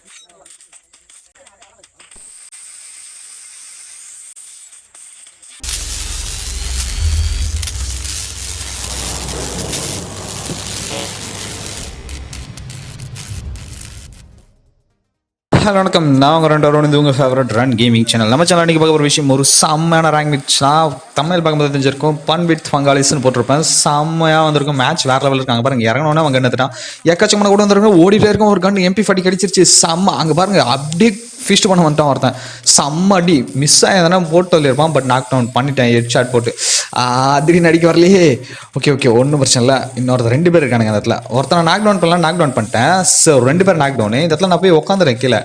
Hello வணக்கம். நான் உங்கள் 2 இது உங்கள் ஃபேவரட் ரன் கேமிங் சேனல். நம்ம சேனல் இன்றைக்கி பார்க்க ஒரு விஷயம், ஒரு செம்மையான ரேங்க் மேட்ச். நான் தமிழ் பார்க்கும்போது தெரிஞ்சிருக்கும், பன் வித் பங்காளிஸ்ன்னு போட்டிருப்பேன். செம்மையாக வந்திருக்கும் மேட்ச், வேறு லெவலில் இருக்காங்க பாருங்க. இறங்கணுன்னா அவங்க கண்ணுட்டான் எக்கச்சக்கமான கூட வந்துருக்கும். ஓடிட்டே இருக்கும், ஒரு கன் MP40 கடிச்சிருச்சு. செம்ம அங்கே பாருங்க, அப்படியே ஃபீஸ்ட் பண்ண வந்துட்டான் ஒருத்தன். செம்ம அடி மிஸ் ஆகிதானே போட்டு சொல்லியிருப்பான், பட் நாக் டவுன் பண்ணிட்டேன் ஹெட் ஷாட் போட்டு. திடீர்னு அடிக்க வரலையே. ஓகே ஒன்றும் பிரச்சனை இல்லை. இன்னொருத்தர் 2 பேர் இருக்கானுங்க அந்த இடத்துல. ஒருத்தனை நாக் டவுன் பண்ணலாம், நாக் டவுன் பண்ணிட்டேன். ஸோ 2 பேர் நாக் டவுனு. இந்த இடத்துல நான் போய் உட்காந்துறேன் கீழே.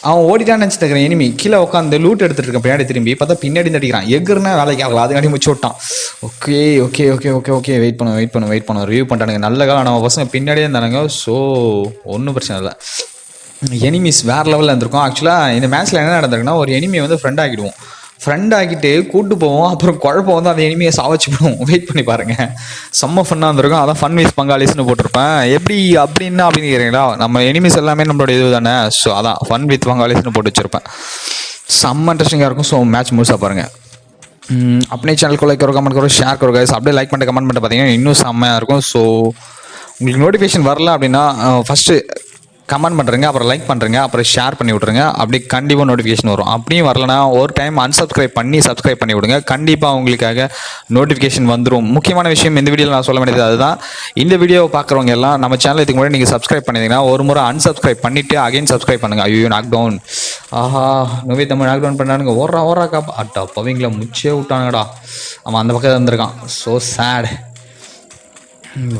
அவன் ஓடிட்டான்னு நினச்சிட்டு இருக்கிறேன். இனிமே கீழே உட்காந்து லூட் எடுத்துட்டு இருக்கேன். பின்னாடி திரும்பி பார்த்தா பின்னாடி அடிக்கிறான். எகுறனா வேலைக்கு ஆகல, அதுக்காண்டி முடிச்சு விட்டான். ஓகே வெயிட் பண்ணுவோம். ரிவ்யூ பண்ணிட்டானுங்க. நல்ல காலம் நம்ம பசங்க பின்னாடியே இருந்தானுங்க. ஸோ ஒன்றும் பிரச்சனை இல்லை. எனிமீஸ் வேறு லெவலில் இருந்திருக்கும். ஆக்சுவலாக இந்த மேட்ச்சில் என்ன நடந்திருக்குன்னா, ஒரு எனிமியை வந்து ஃப்ரெண்ட் ஆகிடுவோம். ஃப்ரெண்ட் ஆகிட்டு கூப்பிட்டு போவோம். அப்புறம் குழப்பம் வந்து அந்த எனிமையை சாவச்சிவிடுவோம். வெயிட் பண்ணி பாருங்கள், செம்ம ஃபன்னாக இருந்திருக்கும். அதான் ஃபன் வித் பங்காளிஸ்ன்னு போட்டிருப்பேன். எப்படி அப்படின்னு கேட்குறீங்களா? நம்ம எனிமீஸ் எல்லாமே நம்மளோட இது தானே. ஸோ அதான் ஃபன் வித் பங்காளிஸ்ன்னு போட்டு வச்சுருப்பேன். செம்ம இன்ட்ரெஸ்டிங்காக இருக்கும். ஸோ மேட்ச் முழுசாக பாருங்கள். अपने चैनल को लाइक करो, कमेंट करो, शेयर करो गाइस. அப்படியே லைக் பண்ணிட்டு கமெண்ட் பண்ணிட்டு பார்த்தீங்கன்னா இன்னும் செம்மையாக இருக்கும். ஸோ உங்களுக்கு நோட்டிஃபிகேஷன் வரல அப்படின்னா ஃபஸ்ட்டு கமெண்ட் பண்ணுறங்க, அப்புறம் லைக் பண்ணுறங்க, அப்புறம் ஷேர் பண்ணி விட்ருங்க. அப்படி கண்டிப்பாக நோட்டிஃபிகேஷன் வரும். அப்படியும் வரலனா ஒரு டைம் அன்சப்ஸ்கிரைப் பண்ணி சப்ஸ்கிரைப் பண்ணி விடுங்க. கண்டிப்பாக உங்களுக்காக நோட்டிஃபிகேஷன் வந்துடும். முக்கியமான விஷயம் இந்த வீடியோவில் நான் சொல்ல வேண்டியது அதுதான். இந்த வீடியோவை பார்க்குறவங்க எல்லாம் நம்ம சேனல் இதுக்கு முன்னாடி நீங்கள் சப்ஸ்கிரைப் பண்ணிங்கன்னா ஒரு முறை அன்சப்ஸ்கிரைப் பண்ணிவிட்டு அகைன் சப்ஸ்கிரைப் பண்ணுங்கள். ஐயோ நாக் டவுன், ஆஹா நோவே தமிழ் நாக் டவுன் பண்ணானுங்க. ஓடுறா காப்பா அட்டா பவங்கள முச்சே விட்டானுங்கடா. அவன் அந்த பக்கம் இருந்திருக்கான். So sad.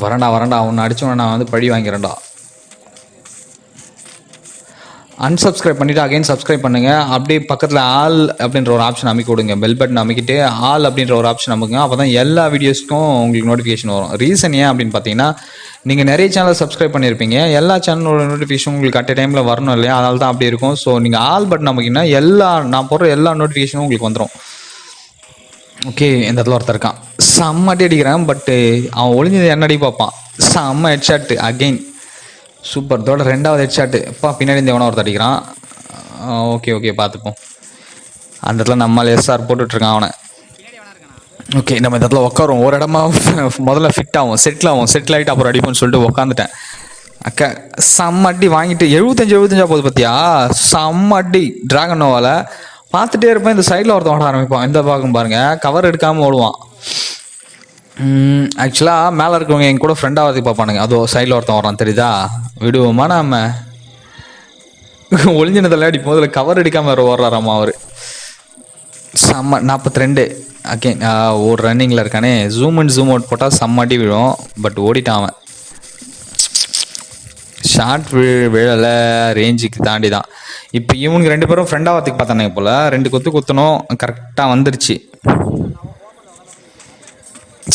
வரண்டா அவனை அடிச்சோன்னா நான் வந்து பழி வாங்கிறேன்டா. அன்சப்ஸ்கிரைப் பண்ணிவிட்டு அகைன் சப்ஸ்கிரைப் பண்ணுங்கள். அப்படியே பக்கத்தில் ஆல் அப்படின்ற ஒரு ஆப்ஷன் அமைக்க விடுங்க. பெல் பட்டன் அமைக்கிட்டு ஆல் அப்படின்ற ஒரு ஆப்ஷன் அமைக்குங்க. அப்போ தான் எல்லா வீடியோஸ்க்கும் உங்களுக்கு நோட்டிஃபிகேஷன் வரும். ரீசன் ஏன் அப்படின்னு பார்த்தீங்கன்னா, நீங்கள் நிறைய சேனல் சப்ஸ்கிரைப் பண்ணியிருப்பீங்க, எல்லா சேனலோட நோட்டிஃபிகேஷன் உங்களுக்கு அட் டைமில் வரணும் இல்லையா? அதனால தான் அப்படி இருக்கும். ஸோ நீங்கள் ஆல் பட்டன் அமைக்கிங்கன்னா நான் போடுற எல்லா நோட்டிஃபிகேஷனும் உங்களுக்கு வந்துடும். ஓகே, இந்த இடத்துல ஒருத்தர் இருக்கான். செம்ம அடி அடிக்கிறான். பட்டு அவன் ஒளிஞ்சது என்னடி பார்ப்பான். செம்ம ஹெட் ஷாட்டு அகெயின். சூப்பர். இதோட 2வது ஹெட் ஷாட்டு. அப்பா பின்னாடி இந்த எவனோ ஒருத்தர் அடிக்கிறான். ஓகே பார்த்துப்போம். அந்த இடத்துல நம்மளால் SR போட்டுட்ருக்கான் அவனை. ஓகே, நம்ம இந்த இடத்துல உட்காரும். ஒரு இடமா முதல்ல ஃபிட் ஆகும், செட்டில் ஆகிட்டு அப்புறம் அடிப்போம்னு சொல்லிட்டு உட்காந்துட்டேன். அக்கா செம்ம அடி வாங்கிட்டு 75 போகுது பார்த்தியா? செம்ம அடி. டிராகன் நோவால் பார்த்துட்டே இருப்பேன். இந்த சைடில் ஒருத்தன் ஓட ஆரம்பிப்பான். இந்த பக்கம் பாருங்கள், கவர் எடுக்காமல் ஓடுவான். ஆக்சுவலாக மேலே இருக்கவங்க என் கூட ஃப்ரெண்டாக வரதுக்கு பார்ப்பானுங்க. அதோ சைடில் ஒருத்தன் வரான் தெரியுதா? விடுவோமா நம்ம? ஒளிஞ்சினதில் அடி முதல்ல கவர் அடிக்காமல் வேறு ஓடுறாராம்மா அவர். செம்ம 42 அகெயின். ஒரு ரன்னிங்கில் இருக்கானே. ஜூம் அவுட் போட்டால் செம்ம அடி விழும். பட் ஓடிட்டான் அவன். ஷார்ட் விழலை, ரேஞ்சுக்கு தாண்டி தான். இப்போ இவனுக்கு 2 பேரும் ஃப்ரெண்டாக வரதுக்கு பார்த்தானுங்க போல். 2 குத்தணும், கரெக்டாக வந்துருச்சு.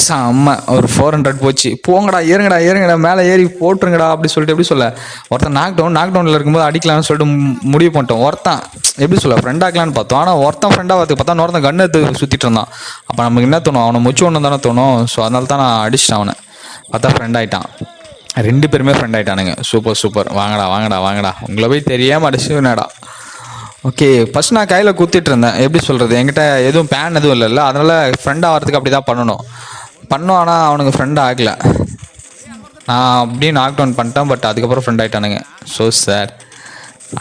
செம்ம ஒரு 400 போச்சு. போங்கடா ஏறுங்கடா மேலே ஏறி போட்டுருங்கடா அப்படி சொல்லிட்டு எப்படி சொல்ல, ஒருத்தன் நாக் டவுனில் இருக்கும்போது அடிக்கலாம்னு சொல்லிட்டு முடிவு பண்ணிட்டோம். ஒருத்தன் எப்படி சொல்ல ஃப்ரெண்ட் ஆக்கலான்னு பார்த்தோம். ஆனால் ஒருத்தன் ஃப்ரெண்டாக வரதுக்கு பார்த்தா ஒருத்தன் கண்ணு எடுத்து சுற்றிட்டு இருந்தான். அப்போ நமக்கு என்ன தோணும், அவனை முச்சு ஒன்று தானே தோணும். ஸோ அதனால தான் நான் அடிச்சிட்டேன் அவனை. பார்த்தா ஃப்ரெண்ட் ஆகிட்டான். 2 பேருமே ஃப்ரெண்ட் ஆகிட்டானுங்க. சூப்பர். வாங்கடா உங்களை போய் தெரியாமல் அடிச்சுனடா. ஓகே, ஃபஸ்ட் நான் கையில் குத்திட்டு இருந்தேன். எப்படி சொல்கிறது, என்கிட்ட எதுவும் பேன் எதுவும் இல்லைல்ல, அதனால் ஃப்ரெண்ட் ஆகிறதுக்கு அப்படி தான் பண்ணணும். ஆனால் அவனுக்கு ஃப்ரெண்ட் ஆகலை. நான் அப்படியே நாக் டவுன் பண்ணிட்டேன். பட் அதுக்கப்புறம் ஃப்ரெண்ட் ஆகிட்டானுங்க. ஸோ சார்,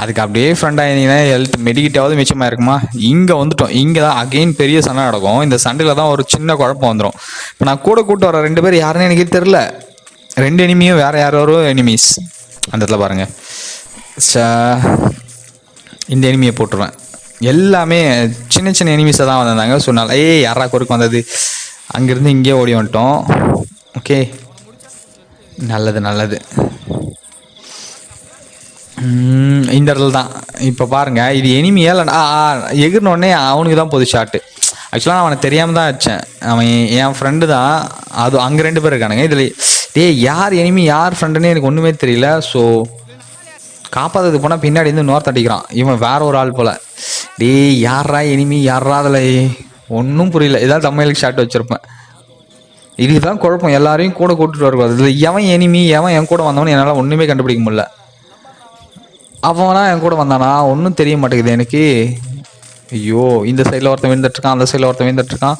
அதுக்கு அப்படியே ஃப்ரெண்ட் ஆகினீங்கன்னா ஹெல்த் மெடிக்கிட்டாவது மிச்சமாக இருக்குமா? இங்கே வந்துட்டோம். இங்கே தான் அகெயின் பெரிய சண்டை நடக்கும். இந்த சண்டையில் தான் ஒரு சின்ன குழப்பம் வந்துடும். இப்போ நான் கூப்பிட்டு வர 2 பேர் யாருன்னு எனக்கு தெரில. 2 எனிமியும் வேறு யாரோ எனிமீஸ். அந்த இடத்துல பாருங்கள். இந்த எனிமியை போட்டுருவேன். எல்லாமே சின்ன எனிமீஸாக தான் வந்திருந்தாங்க. சொன்னால யாரா குறுக்கு வந்தது, அங்கேருந்து இங்கே ஓடி வந்துட்டோம். ஓகே, நல்லது. இந்த இடத்துல தான் இப்போ பாருங்கள், இது எனிமியா இல்லை எகிர்னோடனே அவனுக்கு தான் போகுது ஷாட்டு. ஆக்சுவலாக நான் அவனை தெரியாமல் தான் வச்சேன். அவன் என் ஃப்ரெண்டு தான். அது அங்கே 2 பேர் இருக்கானுங்க. இதில் யார் எனிமி யார் ஃப்ரெண்டுன்னு எனக்கு ஒன்றுமே தெரியல. ஸோ காப்பாற்றுறதுக்கு போனால் பின்னாடி இருந்து நோர்த் அடிக்கிறான். இவன் வேற ஒரு ஆள் போல். யாரா எனிமி யாரா அதில் ஒன்றும் புரியல. ஏதாவது தமிழுக்கு ஷாட் வச்சுருப்பேன். இதுதான் குழப்பம். எல்லாரையும் கூட கூட்டிட்டு வரக்கூடாது. இதில் எவன் எனிமி எவன் என் கூட வந்தவனு என்னால் ஒன்றுமே கண்டுபிடிக்க முடியல. அவனா என் கூட வந்தானா ஒன்றும் தெரிய மாட்டேங்குது எனக்கு. ஐயோ, இந்த சைடில் ஒருத்தன் விழுந்துட்டுருக்கான், அந்த சைடில் ஒருத்தன் விழுந்துட்டுருக்கான்.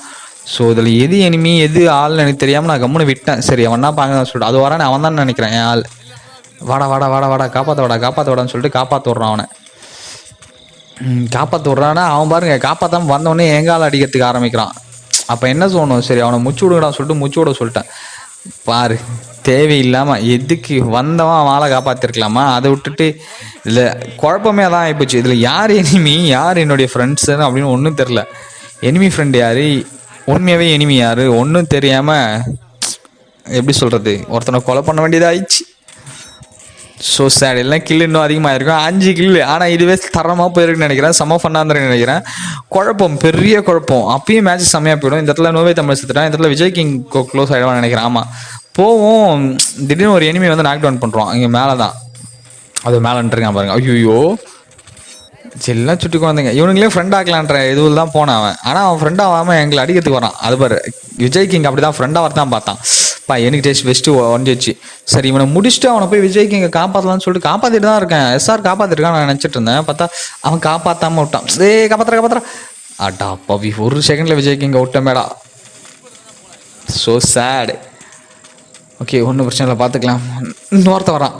ஸோ இதில் எது எனிமி எது ஆள்னு எனக்கு தெரியாமல் நான் கம்முன்னு விட்டேன். சரி அவனா பாங்க சொல்லிட்டு அது வரானே அவன் தான் நினைக்கிறேன் என் ஆள். வாடா வாடா வாடா வாடா காப்பாற்ற வாடா காப்பாற்ற வாடான்னு சொல்லிட்டு காப்பாற்ற விட்றான் அவனை. காப்பாற்ற விட்றான்னா அவன் பாருங்க காப்பாற்றாம வந்தவொடனே எங்கால் அடிக்கிறதுக்கு ஆரம்பிக்கிறான். அப்போ என்ன சொல்லணும், சரி அவனை முச்சு விடுங்கடான்னு சொல்லிட்டு முச்சு விட சொல்லிட்டேன். பாரு, தேவையில்லாமல் எதுக்கு வந்தவன் அவன் ஆளை காப்பாற்றிருக்கலாமா, அதை விட்டுட்டு இதில் குழப்பமே அதான் ஆகிப்போச்சு. இதில் யார் எனிமி யார் என்னுடைய ஃப்ரெண்ட்ஸுன்னு அப்படின்னு ஒன்றும் தெரில. எனிமி ஃப்ரெண்டு யார், உண்மையாகவே எனிமி யார் ஒன்றும் தெரியாமல் எப்படி சொல்கிறது, ஒருத்தனை கொலை பண்ண வேண்டியதாகிடுச்சு. So sad. எல்லாம் கில்லு இன்னும் அதிகமாக இருக்கும், 5 கில்லு. ஆனால் இதுவே தரமாக போயிருக்குன்னு நினைக்கிறேன், செம்ம ஃபன்னாக நினைக்கிறேன். குழப்பம், பெரிய குழப்பம். அப்பயும் மேட்ச் செம்மையாக போயிடும். இந்த இடத்துல நோவே தமிழ் செத்துட்டான், இந்த இடத்துல விஜய் கிங் க்ளோஸ் ஆகிடுவான்னு நினைக்கிறேன். ஆமாம் போவோம். திடீர்னு ஒரு எனிமி வந்து நாக் டவுன் பண்ணுறோம் இங்கே மேலே தான். அது மேலேன்ட்டுருக்கான் பாருங்க. ஐயோ, எல்லாம் சுட்டி குழந்தைங்க. இவனுங்களே ஃப்ரெண்ட் ஆக்கலான்ற இதுவில் தான் போனான் அவன். ஆனால் அவன் ஃப்ரெண்ட் ஆகாமல் எங்களை அடிக்கிறதுக்கு வரான். அது பாரு, விஜய் கிங் அப்படி தான் ஃப்ரெண்டாக வரதான் பார்த்தான். எனக்கு டேஸ்ட் பெஸ்ட்டு ஒன்றிச்சு. சரி இவனை முடிச்சுட்டு அவனை போய் விஜய் கிங்கை காப்பாற்றலான்னு சொல்லிட்டு காப்பாற்றிட்டு தான் இருக்கேன். எஸ்ஆர் காப்பாற்றிருக்கான் நான் நினச்சிட்டு இருந்தேன். பார்த்தா அவன் காப்பாற்றாமல் விட்டான். காப்பாற்றுற அட்டா பவி, ஒரு செகண்டில் விஜய் கிங்கை விட்டமேடா. ஸோ சேடு. ஓகே, ஒன்றும் பிரச்சனை இல்லை, பார்த்துக்கலாம். இன்னொருத்த வரான்,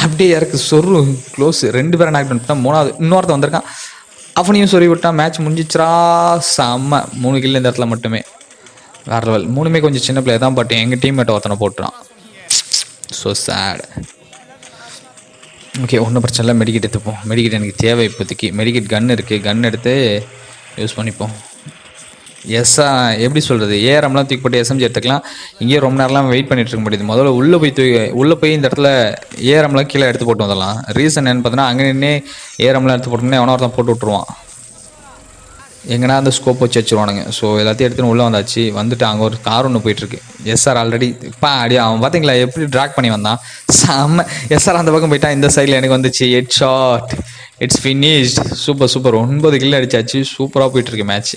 அப்படியே இறக்கு சொரு க்ளோஸ். 2 பேரை நாக் பண்ணிட்டான். 3வது இன்னொருத்த வந்திருக்கான், அவனையும் சொல்லி விட்டான். மேட்ச் முடிஞ்சிச்சுரா. செம்ம 3 கில் இந்த இடத்துல மட்டுமே. வேறு லெவல். 3மே கொஞ்சம் சின்ன பிளேயர் தான், பட் எங்கள் டீம்மேட்டை ஒருத்தனை போட்டுறான். So sad. ஓகே, ஒன்றும் பிரச்சனை இல்லை. மெடிக்கெட் எடுத்துப்போம். மெடிக்கெட் எனக்கு தேவை இப்போதைக்கு. மெடிக்கெட் கன் இருக்குது, கன் எடுத்து யூஸ் பண்ணிப்போம். எப்படி சொல்கிறது, ஏஆர்எம்லாம் தூக்கி போட்டு எஸ்எம்ஜி எடுத்துக்கலாம். இங்கேயே ரொம்ப நேரம்லாம் வெயிட் பண்ணிட்டு இருக்க முடியுது. முதல்ல உள்ளே போய் இந்த இடத்துல ஏஆர்எம்லாம் கீழே எடுத்து போட்டு வந்துடலாம். ரீசன் என்னன்னு பார்த்தீங்கன்னா, அங்கே நின்று ஏஆர்எம்லாம் எடுத்து போட்டோம்னா எவனோ ஒருத்தன் போட்டு விட்ருவான். எங்கன்னா அந்த ஸ்கோப் வச்சு வச்சுருவானுங்க. ஸோ எல்லாத்தையும் எடுத்துன்னு உள்ளே வந்தாச்சு. வந்துட்டு அங்கே ஒரு கார் ஒன்று போயிட்டுருக்கு. எஸ்ஆர் ஆல்ரெடி அடி அவன் பார்த்தீங்களா எப்படி ட்ராக் பண்ணி வந்தான். செம்ம. எஸ்ஆர் அந்த பக்கம் போயிட்டான், இந்த சைடில் எனக்கு வந்துச்சு. Head shot. It's finished. Super super. 9 kill அடிச்சாச்சு. சூப்பராக போயிட்டுருக்கு மேட்ச்.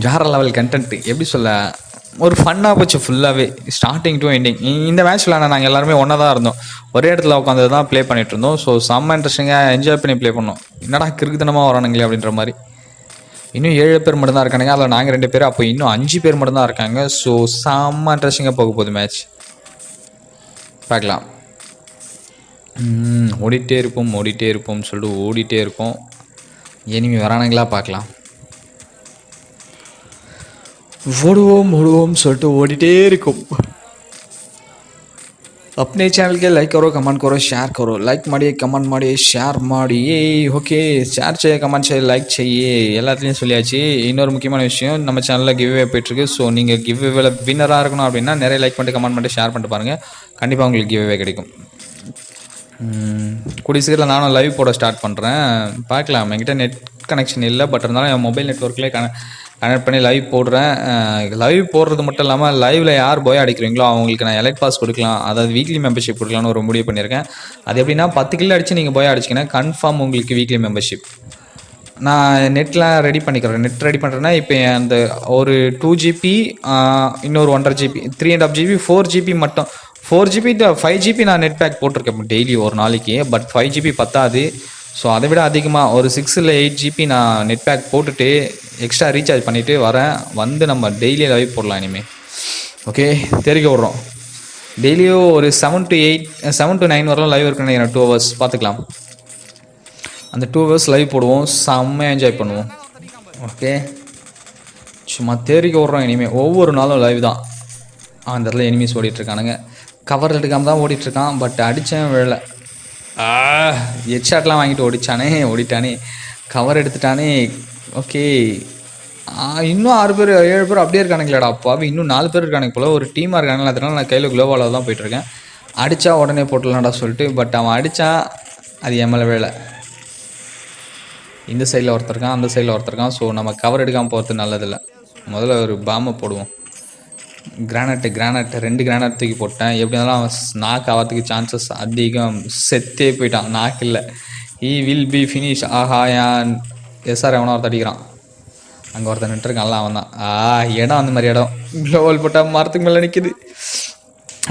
வேறு லெவல் கண்டென்ட். எப்படி சொல்ல, ஒரு ஃபன்னாக போச்சு ஃபுல்லாகவே, ஸ்டார்டிங் டு எண்டிங். இந்த மேட்ச்சில் நாங்கள் எல்லாருமே ஒன்றா தான் இருந்தோம், ஒரே இடத்துல உட்காந்து தான் ப்ளே பண்ணிகிட்டு இருந்தோம். ஸோ செம்ம இன்ட்ரெஸ்டிங்காக என்ஜாய் பண்ணி ப்ளே பண்ணோம். என்னடா கிறுக்குத்தனமாக வரானுங்களே அப்படின்ற மாதிரி. இன்னும் 7 பேர் மட்டும்தான் இருக்கானுங்க, அதில் நாங்கள் 2 பேர். அப்போ இன்னும் 5 பேர் மட்டும்தான் இருக்காங்க. ஸோ செம்ம இன்ட்ரெஸ்டிங்காக போக போகுது மேட்ச். பார்க்கலாம். ஓடிட்டே இருப்போம்னு சொல்லிட்டு ஓடிட்டே இருக்கோம். எனிமி வரானுங்களா பார்க்கலாம். ஓடுவோம் சொல்லிட்டு ஓடிட்டே இருக்கும். अपने चैनल के लाइक करो, कमेंट करो, शेयर करो. लाइक ಮಾಡಿಯೇ கமெண்ட் ಮಾಡಿಯೇ ஷேர் ಮಾಡಿಯೇ. ஓகே, ஷேர் செய்ய, கமெண்ட் செய்ய, லைக் செய்ய, எல்லாத்துலேயும் சொல்லியாச்சு. இன்னொரு முக்கியமான விஷயம், நம்ம சேனலில் கிவ்வே போயிட்டுருக்கு. ஸோ நீங்கள் கிவ்வேல வின்னராக இருக்கணும் அப்படின்னா நிறைய லைக் பண்ணிட்டு கமெண்ட் பண்ணிட்டு ஷேர் பண்ணிட்டு பாருங்கள். கண்டிப்பாக உங்களுக்கு கிவ்வே கிடைக்கும். கூடிய சீக்கிரம் நானும் லைவ் போட ஸ்டார்ட் பண்ணுறேன். பார்க்கலாம். என்கிட்ட நெட் கனெக்ஷன் இல்லை, பட் இருந்தாலும் என் மொபைல் நெட்ஒர்க்லேயே கனெக்ட் பண்ணி லைவ் போடுறேன். லைவ் போடுறது மட்டும் இல்லாமல் லைவில் யார் போய் அடிக்கிறீங்களோ அவங்களுக்கு நான் எலைட் பாஸ் கொடுக்கலாம், அதாவது வீக்லி மெம்பர்ஷிப் கொடுக்கலான்னு ஒரு முடிவு பண்ணியிருக்கேன். அது எப்படின்னா 10 கிலோ அடித்து நீங்கள் போய் அடிச்சிங்கன்னா கன்ஃபார்ம் உங்களுக்கு வீக்லி மெம்பர்ஷிப். நான் நெட்லாம் ரெடி பண்ணிக்கிறேன். நெட் ரெடி பண்ணுறேன்னா இப்போ அந்த ஒரு 2 GB, இன்னொரு 1.5 GB, 3.5 GB, 4 GB மட்டும். 4 GB 5 GB நான் நெட் பேக் போட்டிருக்கேன் டெய்லி ஒரு நாளைக்கு. பட் 5 GB பத்தாது. ஸோ அதை விட அதிகமாக ஒரு 6 இல்லை 8 GB நான் நெட் பேக் போட்டுட்டு எக்ஸ்ட்ரா ரீசார்ஜ் பண்ணிவிட்டு வரேன். வந்து நம்ம டெய்லி லைவ் போடலாம் இனிமேல். ஓகே, தெரிவிக்க விட்றோம். டெய்லியும் ஒரு 7 to 9 வரலாம் லைவ் இருக்குன்னு நினைக்கிறேன். 2 hours பார்த்துக்கலாம். அந்த 2 hours லைவ் போடுவோம், செம்மையாக என்ஜாய் பண்ணுவோம். ஓகே, சும்மா தெரிவிக்க விட்றோம். இனிமேல் ஒவ்வொரு நாளும் லைவ் தான். அந்த இடத்துல எனிமீஸ் ஓடிட்டுருக்கானுங்க. கவர் எடுக்காமல் தான் ஓடிட்டுருக்கான், பட் அடித்தேன் விழலை. ஹெட்ஷாட்லாம் வாங்கிட்டு ஓடிட்டானே, கவர் எடுத்துட்டானே. ஓகே, இன்னும் 6 பேர் 7 பேர் அப்படியே இருக்கானுங்களாடா அப்பாவி. இன்னும் 4 பேர் இருக்கானுங்க போல். ஒரு டீமாக இருக்கானுங்களா, அதனால நான் கையில் குளோவால் தான் போயிட்டுருக்கேன். அடித்தா உடனே போட்டுடலாம்டா சொல்லிட்டு. பட் அவன் அடித்தான், அது என் மேலே வேலை. இந்த சைடில் ஒருத்தருக்கான், அந்த சைடில் ஒருத்தருக்கான். ஸோ நம்ம கவர் எடுக்காமல் போகிறது நல்லதில்லை. முதல்ல ஒரு பாம்பை போடுவோம். கிரானைட் 2 கிரானைட் தூக்கி போட்டேன். எப்படி இருந்தாலும் அவன் நாக் ஆகிறதுக்கு சான்சஸ் அதிகம். செத்தே போயிட்டான், நாக்கு இல்லை. Will be finish. ஆஹா, ஏன் எஸ்ஆர் எவனோ ஒருத்த அடிக்கிறான். அங்கே ஒருத்தன் நின்றுருக்கான்ல, அவன் தான். இடம் அந்த மாதிரி இடம். க்ளோவல் போட்டால் மரத்துக்கு மேலே நிற்கிது.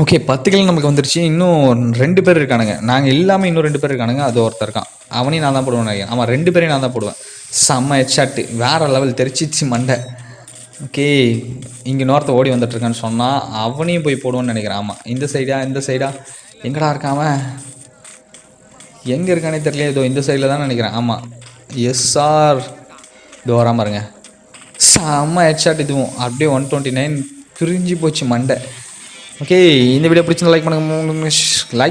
ஓகே 10 கிலோ நமக்கு வந்துருச்சு. இன்னும் 2 பேர் இருக்கானுங்க. நாங்கள் இல்லாமல் இன்னும் 2 பேர் இருக்கானுங்க. அது ஒருத்தர் இருக்கான். அவனையும் நான் தான் போடுவேன் நினைக்கிறேன். ஆமாம் 2 பேரையும் நான் தான் போடுவேன். செம்ம ஹெட்ஷாட்டு வேறு லெவல் தெரிச்சிச்சு மண்டை. ஓகே இங்கே நோர்த்த ஓடி வந்துட்டுருக்கான்னு சொன்னால் அவனையும் போய் போடுவோன்னு நினைக்கிறேன். ஆமாம் இந்த சைடா எங்கடா இருக்கான் எங்கே இருக்கானே தெரியல. ஏதோ இந்த சைடில் தான் நினைக்கிறேன். ஆமாம் எஸ்ஆர் இது வராமல் இருங்க. செம்ம ஹெட்ஷாட் இதுவும். அப்படியே 129 பிரிஞ்சு போச்சு மண்டை. ஓகே இந்த வீடியோ பிடிச்சிருந்தா லைக்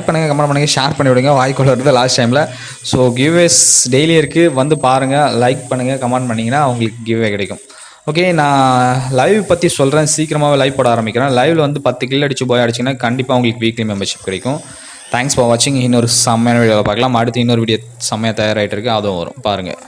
பண்ணுங்கள் கமெண்ட் பண்ணுங்கள் ஷேர் பண்ணி விடுங்க. வாய்க்குள்ள வருது லாஸ்ட் டைமில். ஸோ கிவ்வேஸ் டெய்லி இருக்குது, வந்து பாருங்கள், லைக் பண்ணுங்கள், கமெண்ட் பண்ணிங்கன்னா உங்களுக்கு கிவ்வே கிடைக்கும். ஓகே நான் லைவ் பற்றி சொல்கிறேன். சீக்கிரமாகவே லைவ் போட ஆரம்பிக்கிறேன். லைவில் வந்து 10 கில் அடிச்சு போய் அடிச்சிங்கன்னா கண்டிப்பாக உங்களுக்கு வீக்லி மெம்பர்ஷிப் கிடைக்கும். தேங்க்ஸ் ஃபார் வாட்சிங். இன்னொரு செம்மையான வீடியோவில் பார்க்கலாம். அடுத்து இன்னொரு வீடியோ செம்மையாக தயாராகிட்டு இருக்குது, அதுவும் வரும் பாருங்கள்.